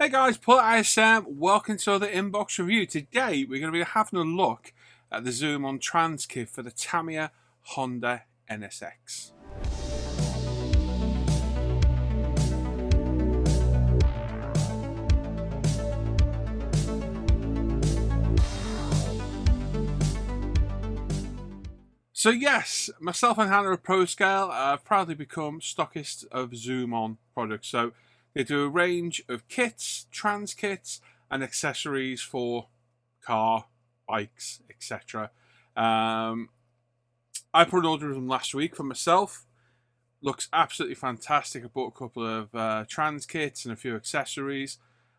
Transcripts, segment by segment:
Hey guys, Paul at ISM. Welcome to the inbox review. Today we're going to be having a look at the Zoom on Transkit for the Tamiya Honda NSX. So yes, myself and Hannah of ProScale have proudly become stockists of Zoom on products. So they do a range of kits, trans kits, and accessories for car, bikes, etc. I put an order of them last week for myself. Looks absolutely fantastic. I bought a couple of trans kits and a few accessories,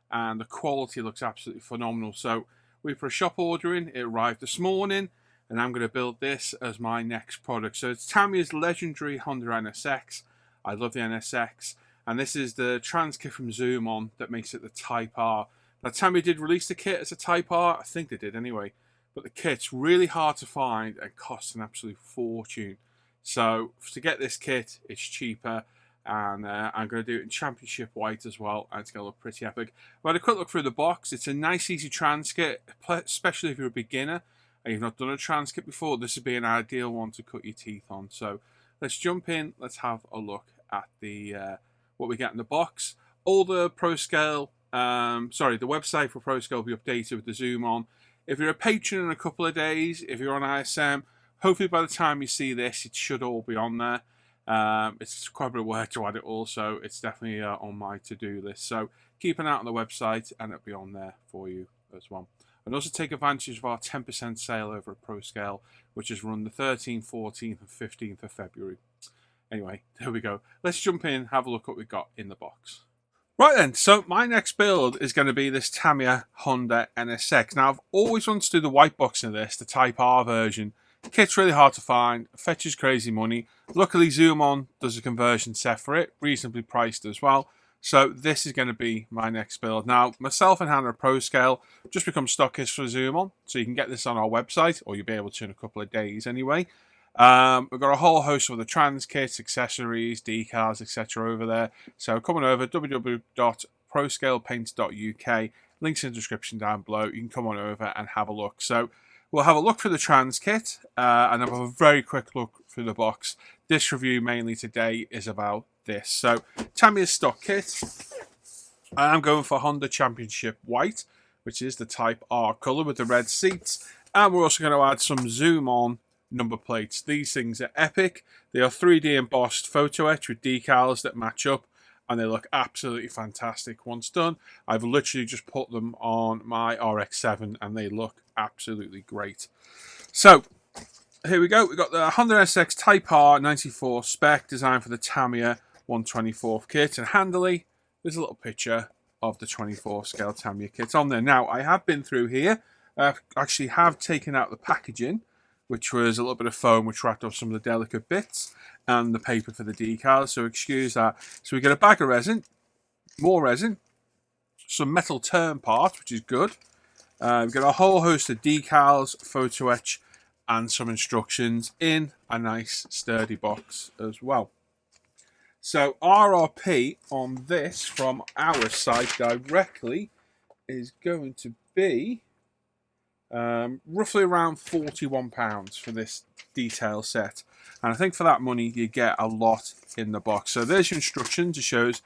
and the quality looks absolutely phenomenal. So we put a shop order in. It arrived this morning, and I'm going to build this as my next product. So it's Tamiya's legendary Honda NSX. I love the NSX. And this is the trans kit from Zoom on that makes it the Type R. Now, Tamiya did release the kit as a Type R. I think they did anyway. But the kit's really hard to find and costs an absolute fortune. So to get this kit, it's cheaper. And I'm going to do it in Championship White as well. And it's going to look pretty epic. But I had a quick look through the box. It's a nice, easy trans kit, especially if you're a beginner and you've not done a trans kit before. This would be an ideal one to cut your teeth on. So let's jump in. Let's have a look at the what we get in the box. All the ProScale, the website for ProScale will be updated with the Zoom on. If you're a patron in a couple of days, if you're on ISM, hopefully by the time you see this, it should all be on there. It's quite a bit of work to add it all, so it's definitely on my to-do list. So keep an eye on the website, and it'll be on there for you as well. And also take advantage of our 10% sale over at ProScale, which is run the 13th, 14th, and 15th of February. Anyway, there we go. Let's jump in, have a look at what we've got in the box. Right then, so my next build is going to be this Tamiya Honda NSX. Now, I've always wanted to do the white box of this, the Type R version. The kit's really hard to find, fetches crazy money. Luckily, Zoom On does a conversion set for it, reasonably priced as well. So this is going to be my next build. Now, myself and Hannah at ProScale just become stockists for Zoom On, so you can get this on our website, or you'll be able to in a couple of days anyway. We've got a whole host of the trans kits, accessories, decals, etc. over there. So come on over, www.proscalepaints.uk. Links in the description down below. You can come on over and have a look. So we'll have a look through the trans kit, and have a very quick look through the box. This review mainly today is about this. So Tamiya's stock kit. I am going for Honda Championship White, which is the Type R colour with the red seats. And we're also going to add some Zoom On number plates. These things are epic. They are 3D embossed photo etch with decals that match up, and they look absolutely fantastic once done. I've literally just put them on my RX-7 and they look absolutely great. So here we go. We've got the Honda NSX Type R 94 spec designed for the Tamiya 1/24 kit, and handily there's a little picture of the 24 scale Tamiya kit on there. Now, I have been through here. I actually have taken out the packaging, which was a little bit of foam which wrapped up some of the delicate bits, and the paper for the decals, so excuse that. So we get a bag of resin, more resin, some metal turn parts, which is good. We've got a whole host of decals, photo etch, and some instructions in a nice sturdy box as well. So RRP on this from our site directly is going to be roughly around £41 for this detail set, and I think for that money you get a lot in the box. So there's your instructions. It shows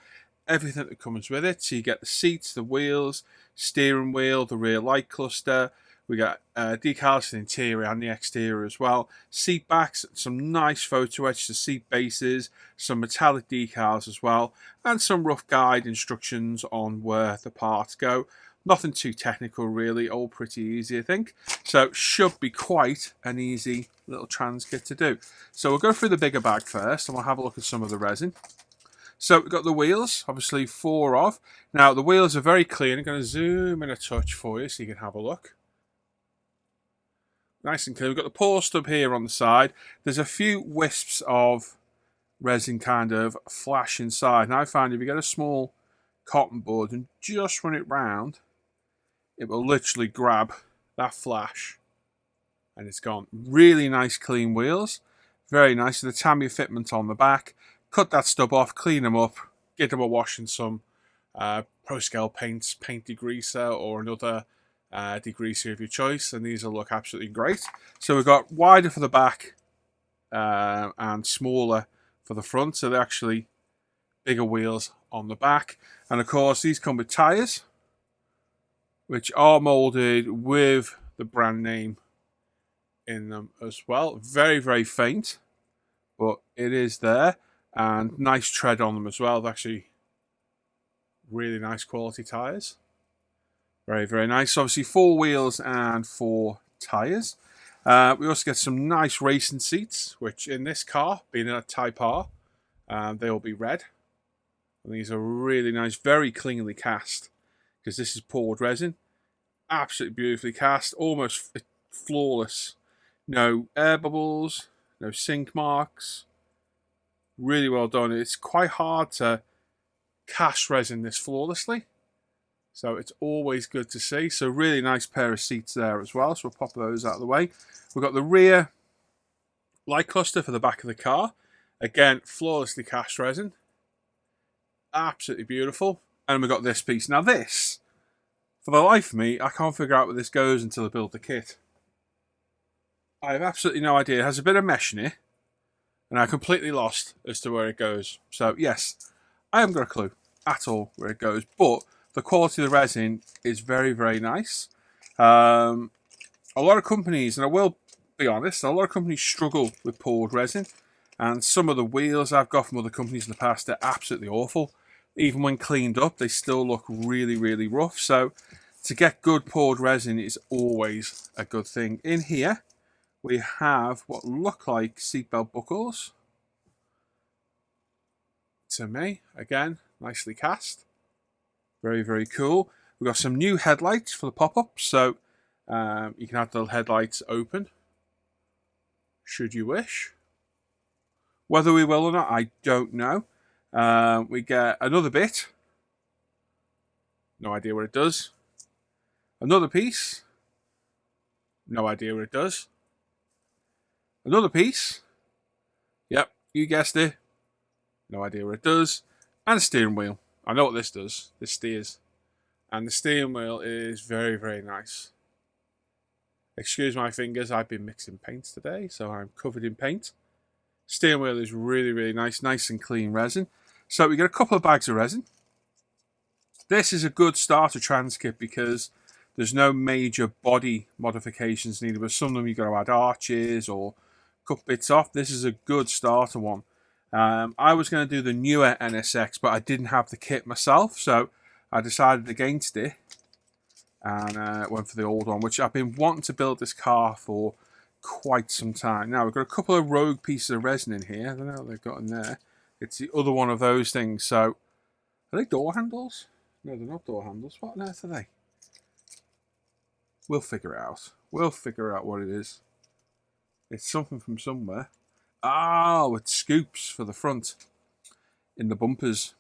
everything that comes with it. So you get the seats, the wheels, steering wheel, the rear light cluster. We got decals for the interior and the exterior as well. Seat backs, some nice photo etch to seat bases, some metallic decals as well, and some rough guide instructions on where the parts go. Nothing too technical really, all pretty easy I think. So should be quite an easy little trans kit to do. So we'll go through the bigger bag first, and we'll have a look at some of the resin. So we've got the wheels, obviously 4 of. Now the wheels are very clean. I'm going to zoom in a touch for you so you can have a look. Nice and clean. We've got the pour stub here on the side. There's a few wisps of resin kind of flash inside. Now I find if you get a small cotton bud and just run it round, it will literally grab that flash and it's gone. Really nice clean wheels. Very nice. The Tamiya fitment on the back. Cut that stub off, clean them up, give them a wash in some Pro Scale Paint's paint degreaser or another degreaser of your choice, and these will look absolutely great. So we've got wider for the back and smaller for the front, so they're actually bigger wheels on the back. And of course these come with tyres, which are moulded with the brand name in them as well. Very, very faint, but it is there, and nice tread on them as well. They're actually really nice quality tyres. Very, very nice. Obviously 4 wheels and 4 tyres. We also get some nice racing seats, which in this car, being a Type R, they will be red. And these are really nice, very cleanly cast, because this is poured resin. Absolutely beautifully cast, almost flawless. No air bubbles, no sink marks. Really well done. It's quite hard to cast resin this flawlessly, so it's always good to see. So really nice pair of seats there as well. So we'll pop those out of the way. We've got the rear light cluster for the back of the car. Again, flawlessly cast resin. Absolutely beautiful. And we've got this piece. Now this, for the life of me, I can't figure out where this goes until I build the kit. I have absolutely no idea. It has a bit of mesh in it, and I'm completely lost as to where it goes. So yes, I haven't got a clue at all where it goes, but the quality of the resin is very, very nice. A lot of companies, and I will be honest, a lot of companies struggle with poured resin, and some of the wheels I've got from other companies in the past are absolutely awful. Even when cleaned up, they still look really, really rough. So to get good poured resin is always a good thing. In here, we have what look like seatbelt buckles. To me, again, nicely cast. Very, very cool. We've got some new headlights for the pop-ups, so you can have the headlights open, should you wish. Whether we will or not, I don't know. We get another bit. No idea what it does. Another piece. No idea what it does. Another piece. Yep, you guessed it. No idea what it does. And a steering wheel. I know what this does. This steers. And the steering wheel is very, very nice. Excuse my fingers, I've been mixing paints today, so I'm covered in paint. Steering wheel is really, really nice. Nice and clean resin. So we get a couple of bags of resin. This is a good starter Transkit because there's no major body modifications needed. With some of them you've got to add arches or cut bits off. This is a good starter one. I was going to do the newer NSX, but I didn't have the kit myself, so I decided against it and went for the old one, which I've been wanting to build this car for quite some time. Now, we've got a couple of rogue pieces of resin in here. I don't know what they've got in there. It's the other one of those things. So, are they door handles? No, they're not door handles. What on earth are they? We'll figure it out. We'll figure out what it is. It's something from somewhere. Oh, it's scoops for the front in the bumpers.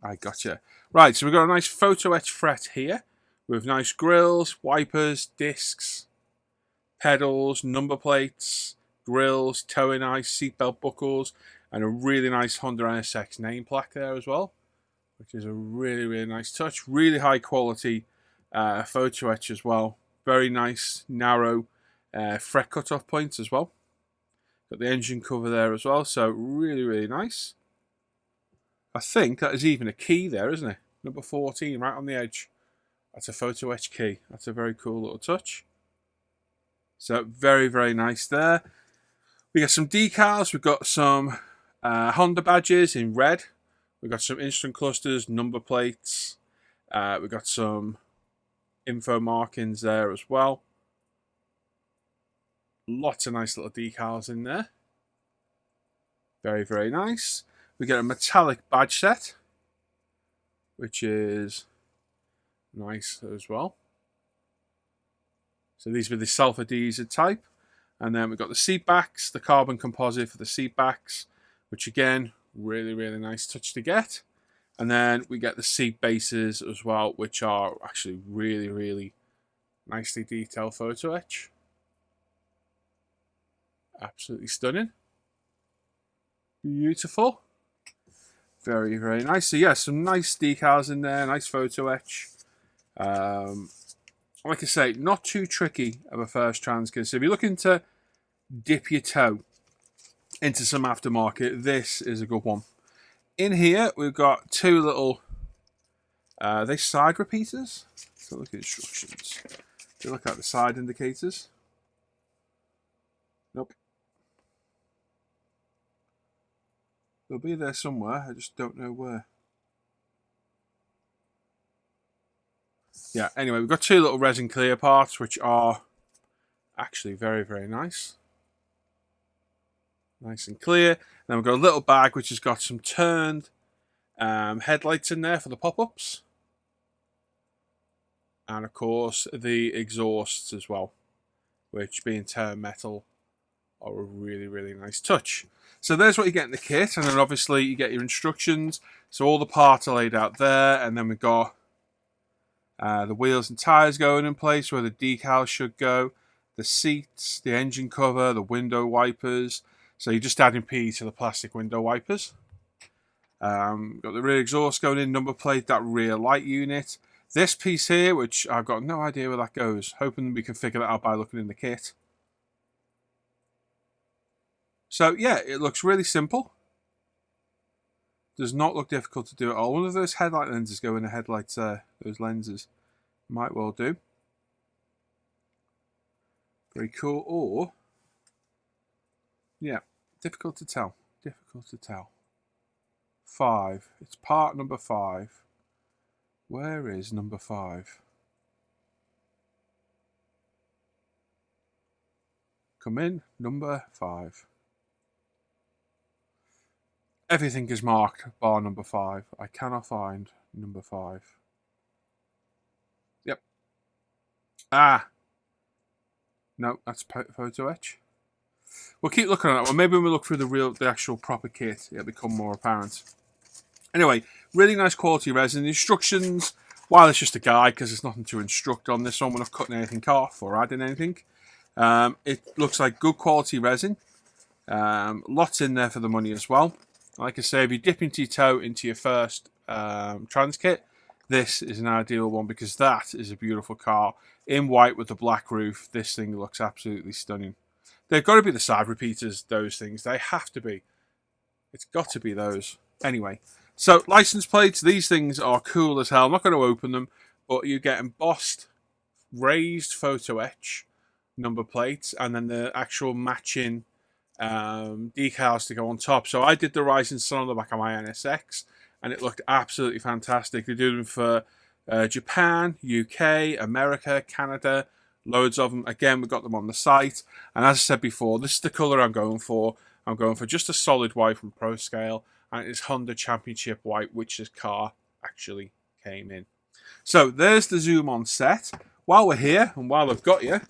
I gotcha. Right, so we've got a nice photo etch fret here with nice grills, wipers, discs, pedals, number plates, grills, towing eyes, seatbelt buckles, and a really nice Honda NSX name plaque there as well, which is a really, really nice touch. Really high quality photo etch as well. Very nice, narrow fret cut-off points as well. Got the engine cover there as well, so really, really nice. I think that is even a key there, isn't it? Number 14, right on the edge. That's a photo etch key. That's a very cool little touch. So very, very nice there. We got some decals. We've got some Honda badges in red. We've got some instrument clusters, number plates. We've got some info markings there as well. Lots of nice little decals in there. Very, very nice. We get a metallic badge set, which is nice as well. So these were the self-adhesive type. And then we've got the seat backs, the carbon composite for the seat backs, which again, really, really nice touch to get. And then we get the seat bases as well, which are actually really, really nicely detailed photo etch. Absolutely stunning. Beautiful. Very, very nice. So yeah, some nice decals in there, nice photo etch. Like I say, not too tricky of a first Transkit. So if you're looking to dip your toe into some aftermarket, this is a good one. In here, we've got two little, they side repeaters. So look at instructions. Do you look at the side indicators? Nope. They'll be there somewhere, I just don't know where. Yeah, anyway, we've got two little resin clear parts, which are actually very, very nice. Nice and clear. Then we've got a little bag, which has got some turned headlights in there for the pop-ups. And of course, the exhausts as well, which being turned metal are a really, really nice touch. So there's what you get in the kit, and then obviously you get your instructions. So all the parts are laid out there, and then we've got the wheels and tyres going in place where the decals should go, the seats, the engine cover, the window wipers. So you're just adding PE to the plastic window wipers. Got the rear exhaust going in, number plate, that rear light unit. This piece here, which I've got no idea where that goes. Hoping we can figure that out by looking in the kit. So yeah, it looks really simple. Does not look difficult to do at all. One of those headlight lenses go in the headlights there. Those lenses might well do. Very cool. Or, yeah, difficult to tell. Difficult to tell. 5. It's part number 5. Where is number 5? Come in, number 5. Everything is marked bar number 5. I cannot find number 5. Yep. Ah. No, that's photo etch. We'll keep looking at that one. Maybe when we look through the actual proper kit, it'll become more apparent. Anyway, really nice quality resin. The instructions, while it's just a guide, because there's nothing to instruct on this one, we're not cutting anything off or adding anything. It looks like good quality resin. Lots in there for the money as well. Like I say, if you're dipping your toe into your first Transkit, this is an ideal one because that is a beautiful car. In white with the black roof, this thing looks absolutely stunning. They've got to be the side repeaters, those things. They have to be. It's got to be those. Anyway, so license plates, these things are cool as hell. I'm not going to open them, but you get embossed, raised photo etch number plates, and then the actual matching decals to go on top. So I did the Rising Sun on the back of my NSX, and it looked absolutely fantastic. They do them for Japan, UK, America, Canada, loads of them. Again, we got them on the site, and as I said before, this is the colour I'm going for. I'm going for just a solid white from Pro Scale, and it is Honda Championship White, which this car actually came in. So there's the zoom on set. While we're here, and while I've got you,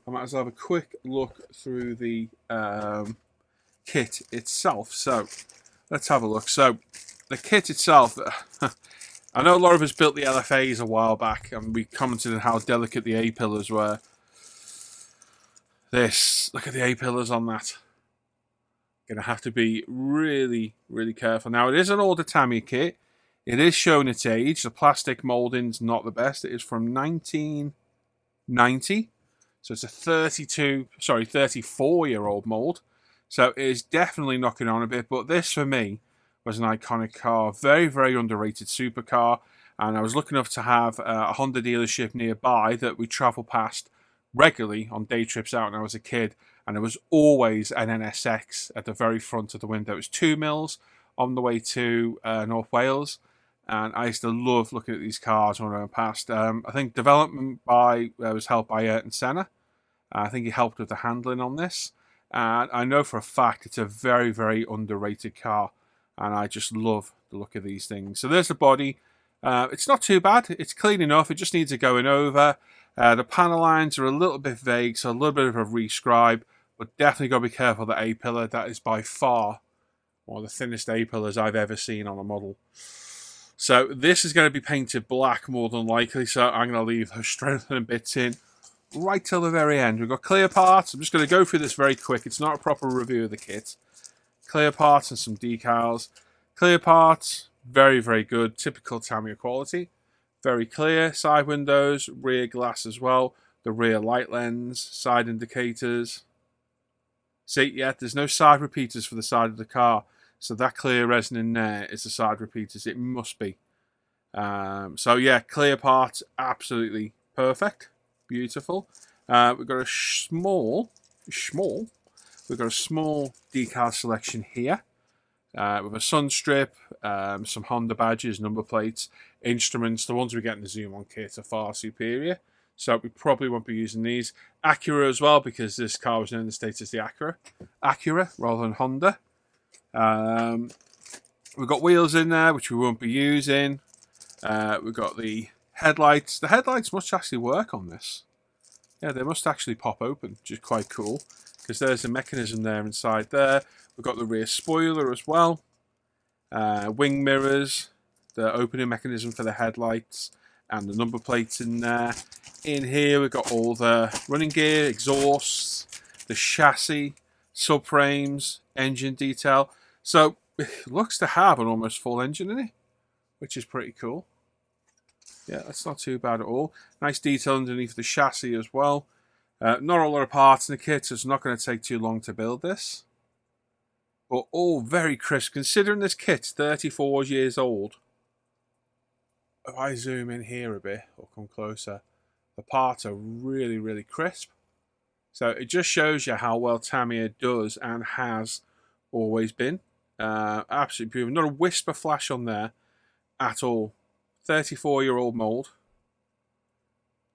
I might as well have a quick look through the kit itself. So let's have a look. So the kit itself, I know a lot of us built the LFAs a while back, and we commented on how delicate the A-pillars were. Look at the A-pillars on that. Going to have to be really, really careful. Now, it is an older Tamiya kit. It is showing its age. The plastic moulding's not the best. It is from 1990. So it's a 34-year-old mould. So it is definitely knocking on a bit. But this, for me, was an iconic car. Very, very underrated supercar. And I was lucky enough to have a Honda dealership nearby that we travel past regularly on day trips out when I was a kid. And there was always an NSX at the very front of the window. It was 2 mils on the way to North Wales. And I used to love looking at these cars when I went past. I think development was helped by Ayrton Senna. I think he helped with the handling on this. And I know for a fact it's a very, very underrated car. And I just love the look of these things. So there's the body. It's not too bad. It's clean enough. It just needs a going over. The panel lines are a little bit vague, so a little bit of a rescribe. But definitely got to be careful of the A-pillar. That is by far one of the thinnest A-pillars I've ever seen on a model. So this is going to be painted black more than likely. So I'm going to leave her strengthening bits in right till the very end. We've got clear parts. I'm just going to go through this very quick. It's not a proper review of the kit. Clear parts and some decals. Clear parts, very, very good. Typical Tamiya quality. Very clear. Side windows, rear glass as well. The rear light lens, side indicators. See, yeah, there's no side repeaters for the side of the car. So that clear resin in there is the side repeaters. It must be. So yeah, clear parts, absolutely perfect. Beautiful. We've got a small decal selection here. With a sun strip, some Honda badges, number plates, instruments. The ones we get in the Zoom on kit are far superior. So we probably won't be using these. Acura as well, because this car was known in the States as the Acura rather than Honda. We've got wheels in there, which we won't be using. We've got the headlights. The headlights must actually work on this. Yeah, they must actually pop open, which is quite cool, because there's a mechanism there inside there. We've got the rear spoiler as well. Wing mirrors, the opening mechanism for the headlights, and the number plates in there. In here we've got all the running gear, exhausts, the chassis, subframes, engine detail. So it looks to have an almost full engine in it, which is pretty cool. Yeah, that's not too bad at all. Nice detail underneath the chassis as well. Not a lot of parts in the kit, so it's not going to take too long to build this. But all very crisp, considering this kit's 34 years old. If I zoom in here a bit, or come closer, the parts are really, really crisp. So it just shows you how well Tamiya does and has always been. Absolutely beautiful. Not a whisper flash on there at all. 34-year-old mold.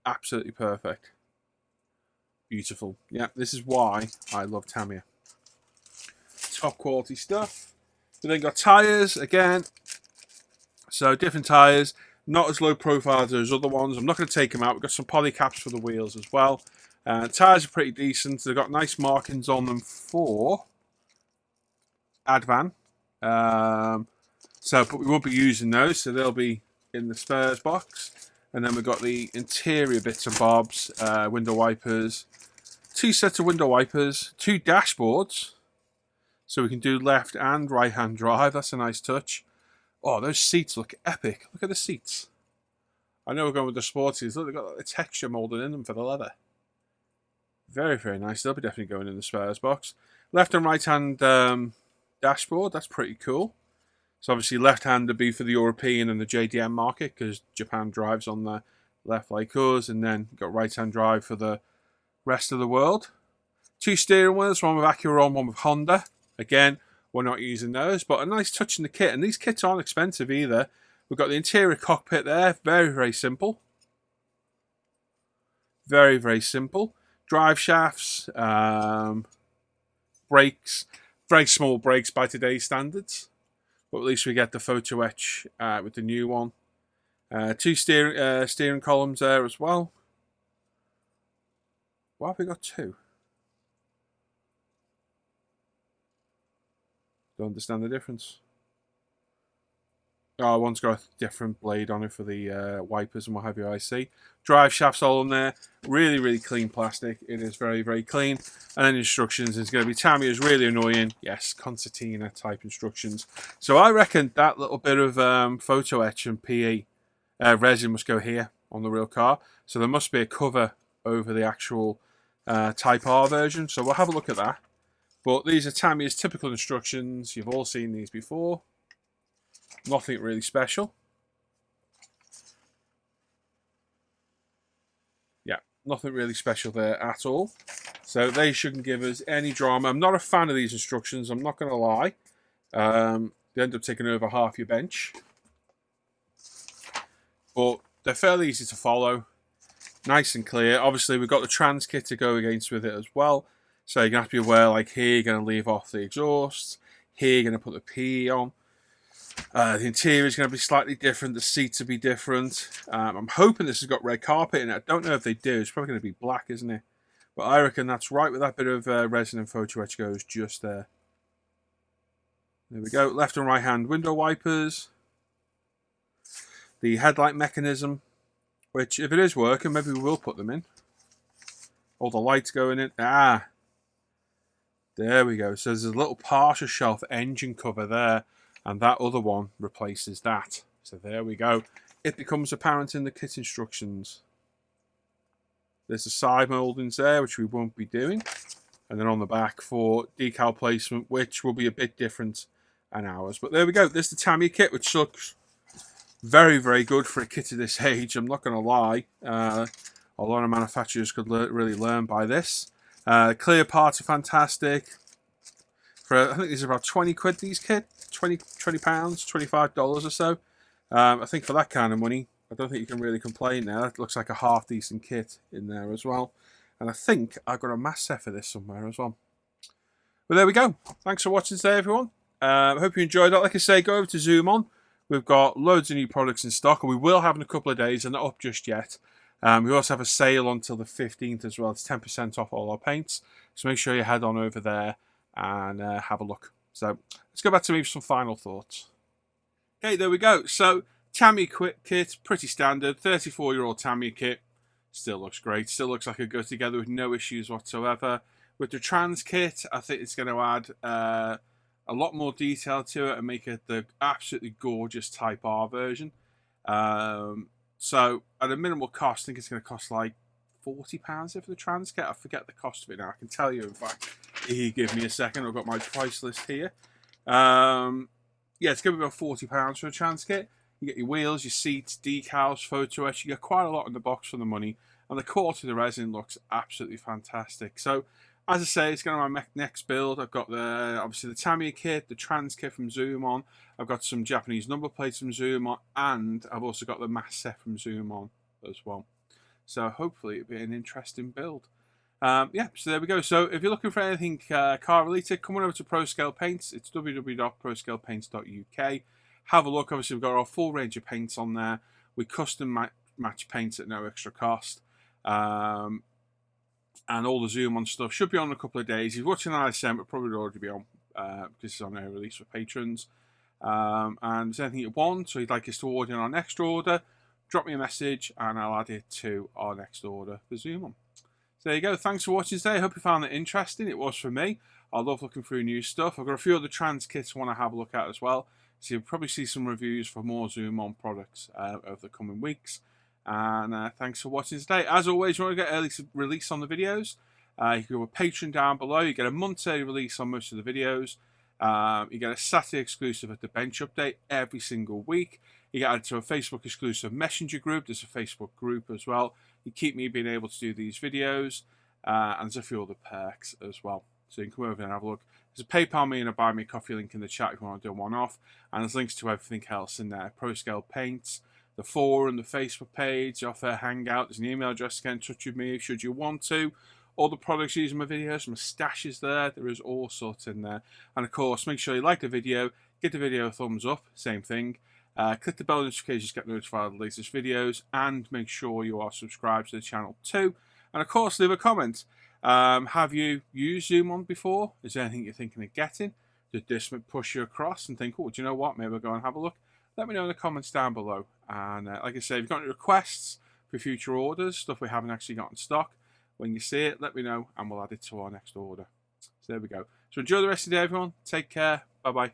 Absolutely perfect. Beautiful. Yeah, this is why I love Tamiya. Top quality stuff. We then got tyres again. So different tyres. Not as low profile as those other ones. I'm not going to take them out. We've got some poly caps for the wheels as well. Tyres are pretty decent. They've got nice markings on them for Advan. But we won't be using those, so they'll be in the spares box. And then we've got the interior bits and bobs, window wipers, 2 sets of window wipers, 2 dashboards, so we can do left and right hand drive. That's a nice touch. Oh, those seats look epic. Look at the seats. I know we're going with the sporties. Look, they've got the texture molded in them for the leather. Very, very nice. They'll be definitely going in the spares box. Left and right hand dashboard. That's pretty cool. So obviously left hand would be for the European and the JDM market, because Japan drives on the left like us, and then got right hand drive for the rest of the world. 2 steering wheels, one with Acura on, one with Honda. Again, we're not using those, but a nice touch in the kit. And these kits aren't expensive either. We've got the interior cockpit there. Very, very simple. Very, very simple. Drive shafts, brakes. Very small brakes by today's standards. But at least we get the photo etch with the new one. 2 steering columns there as well. Why have we got 2? Don't understand the difference. Oh, one's got a different blade on it for the wipers and what have you, I see. Drive shafts all on there. Really, really clean plastic. It is very, very clean. And then instructions is going to be Tamiya's really annoying. Yes, concertina type instructions. So I reckon that little bit of photo etch and PE resin must go here on the real car. So there must be a cover over the actual Type R version. So we'll have a look at that. But these are Tamiya's typical instructions. You've all seen these before. Nothing really special. Yeah, nothing really special there at all. So they shouldn't give us any drama. I'm not a fan of these instructions, I'm not going to lie. They end up taking over half your bench. But they're fairly easy to follow. Nice and clear. Obviously, we've got the Transkit to go against with it as well. So you're going to have to be aware, like here, you're going to leave off the exhausts. Here, you're going to put the PE on. The interior is going to be slightly different. The seats will be different. I'm hoping this has got red carpet in it. I don't know if they do. It's probably going to be black, isn't it? But I reckon that's right where that bit of resin and photo etch goes, just there. There we go. Left and right hand window wipers. The headlight mechanism, which if it is working, maybe we will put them in. All the lights going in. There we go. So there's a little partial shelf engine cover there. and that other one replaces that. So there we go. It becomes apparent in the kit instructions. There's the side mouldings there, which we won't be doing. And then on the back for decal placement, which will be a bit different than ours. But there we go. There's the Tamiya kit, which looks very, very good for a kit of this age. I'm not going to lie. A lot of manufacturers could really learn by this. Clear parts are fantastic. I think these are about 20 quid, these kit. 20 pounds, $25 or so. I think for that kind of money, I don't think you can really complain now. It looks like a half decent kit in there as well. And I think I've got a mass set for this somewhere as well. But there we go. Thanks for watching today, everyone. I hope you enjoyed that. Like I say, go over to Zoom On. We've got loads of new products in stock, and we will have in a couple of days. They're not up just yet. We also have a sale until the 15th as well. It's 10% off all our paints. So make sure you head on over there and have a look. So let's go back to maybe some final thoughts. Okay, there we go. So Tamiya kit, pretty standard. 34-year-old Tamiya kit. Still looks great. Still looks like it goes together with no issues whatsoever. With the Transkit, I think it's going to add a lot more detail to it and make it the absolutely gorgeous Type R version. So at a minimal cost, I think it's going to cost like £40 for the Transkit. I forget the cost of it now. I can tell you, in fact, if you give me a second. I've got my price list here. Yeah, it's going to be about £40 for a Transkit. You get your wheels, your seats, decals, photo etch. You get quite a lot in the box for the money. And the quality of the resin looks absolutely fantastic. So, as I say, it's going to be my next build. I've got obviously the Tamiya kit, the Transkit from Zoom On. I've got some Japanese number plates from Zoom On. And I've also got the mass set from Zoom On as well. So hopefully it'll be an interesting build. Yeah, so there we go. So if you're looking for anything car related, come on over to ProScale Paints. It's www.proscalepaints.uk. Have a look. Obviously, we've got our full range of paints on there. We custom match paints at no extra cost. And all the Zoom On stuff should be on in a couple of days. If you're watching on ISM, it'll probably already be on because it's on air release for patrons. And if there's anything you want or you'd like us to order in our next order, drop me a message and I'll add it to our next order for Zoom On. So there you go. Thanks for watching today. I hope you found it interesting. It was for me. I love looking through new stuff. I've got a few other Transkits I want to have a look at as well. So you'll probably see some reviews for more Zoom On products over the coming weeks. And thanks for watching today. As always, you want to get early release on the videos. You can go with Patreon down below. You get a month's early release on most of the videos. You get a Saturday exclusive at the bench update every single week. You get added to a Facebook exclusive messenger group. There's a Facebook group as well. You keep me being able to do these videos. And there's a few other perks as well. So you can come over and have a look. There's a PayPal me and a Buy Me a Coffee link in the chat if you want to do one off. And there's links to everything else in there. ProScale Paints, the forum, the Facebook page, the Off-Air Hangout. There's an email address to get in touch with me should you want to. All the products using my videos, my stash is there. There is all sorts in there. And of course, make sure you like the video, give the video a thumbs up, same thing. Click the bell notifications to get notified of the latest videos. And make sure you are subscribed to the channel too. And of course, leave a comment. Have you used Zoom On before? Is there anything you're thinking of getting? Did this push you across and think, oh, do you know what? Maybe I'll go and have a look. Let me know in the comments down below. And like I say, if you've got any requests for future orders, stuff we haven't actually got in stock, when you see it, let me know and we'll add it to our next order. So there we go. So enjoy the rest of the day, everyone. Take care. Bye-bye.